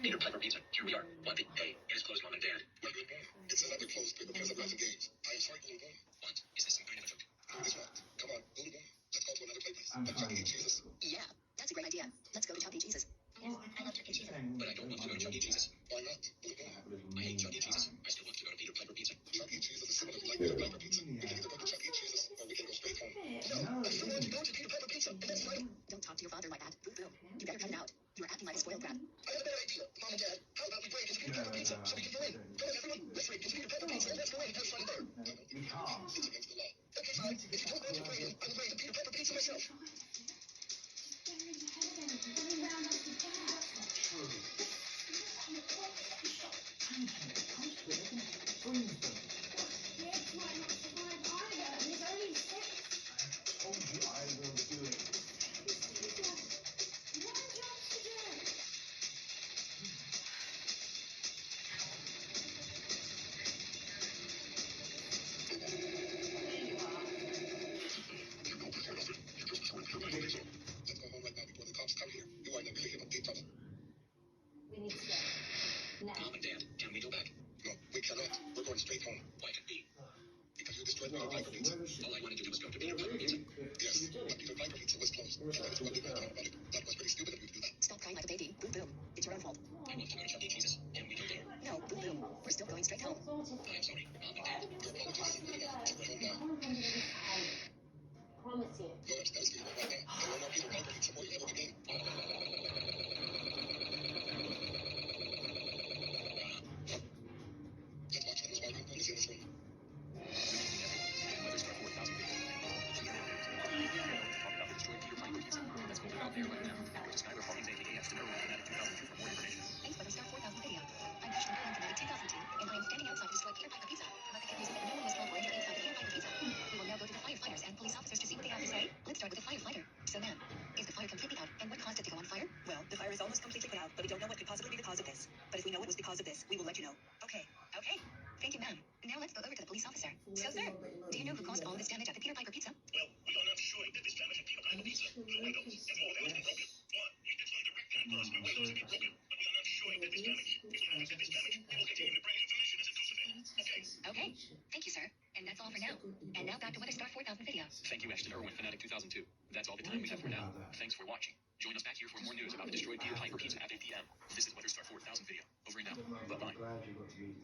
Peter Piper Pizza. Here we are. What the? Hey, it is closed, Mom and Dad. My good boy. It's another closed paper because of graphic games. I am sorry, little boy. What? Is this some kind of a joke? Who is what? Come on, little boy. Let's go to another play place. I'm Like Chuck E. fine. Cheese's. Yeah, that's a great idea. Let's go to Chuck E. Cheese's. Yes, I love Chuck E. Cheese's. But I don't want to go to Chuck E. Cheese's. Why not, little boy? I hate Chuck E. Cheese's. I still want to go to Peter Piper Pizza. Chuck E. Cheese is a similar like Peter Piper Pizza. We can either go to Chuck E. Cheese's or we can go straight home. No, I still want to go to Peter Piper Pizza, and that's fine. Don't talk to your father like that. Boo boo. You better cut it out. You're acting like a spoiled brat. I have a better idea, Mom and Dad. How about we break into Peter Piper Pizza so we can go in? Come on, everyone. Let's break into Peter Piper Pizza and let's go in and have fun there. We can't. It's against the law. Okay, fine. If you don't want to break in, I'm going to Peter Piper Pizza myself. Let's go home right now before the cops come here. You are in a really big trouble. We need to go. Now. Mom and Dad, can we go back? No, we cannot. We're going straight home. Why can't we? Because you destroyed Peter Piper Pizza. All I wanted to do was go to Peter Piper Pizza. Yes, but Peter Piper Pizza was closed. And that is what we went about it. That was pretty stupid of you to do that. Stop crying like a baby. Boo boo. It's your own fault. I want to go to Chuck E. Cheese's. Can we go there? No, boo boo. We're still going straight home. I'm sorry, Mom and Dad. Your apologies isn't good enough. We're home now. Promise you. Lord, that is legal right now. There will not Peter Piper Pizza more ever again. Let's watch them. Why don't in this room? Weather Star 4000 video. Talk about the destroyed Peter Piper Pizza. Let's go out there right now. Go to Skylar Hawkins, aka Ashton Irwin, Fanatic 2002 for more information. Thanks, Weatherstar 4000 video. I'm Ashton Irwin, Fanatic 2002, and I am standing outside to destroy Peter Piper Pizza. But the good news is that no one was killed or injured inside the Peter Piper Pizza. We will now go to the firefighters and police officers to see what they have to say. Let's start with the firefighter. So, ma'am, is the fire completely out, and what caused it to go on fire? Well, the fire is almost completely put out, but we don't know what could possibly be the cause of this. But if we know it was because of this, we will let you know. Okay. Thank you, ma'am. Now let's go over to the police officer. So, sir, do you know who caused all this damage at the Peter Piper Pizza? Well, we are not sure who did this damage at Peter Piper Pizza. The windows and more damage been broken. One, we did find a rectangle glass and windows have been broken, but we are not sure who did this damage. If you did this damage, we will continue to bring information as it comes available. Okay? Okay. Thank you, sir. And that's all for now. And now back to Weatherstar 4000 video. Thank you, Ashton Irwin, Fanatic 2002. That's all the time we have for now. Thanks for watching. Join us back here for more news about the destroyed Peter Piper Pizza at 8 p.m. This is Weatherstar 4000 video. Over and out. Bye-bye. Glad you got to meet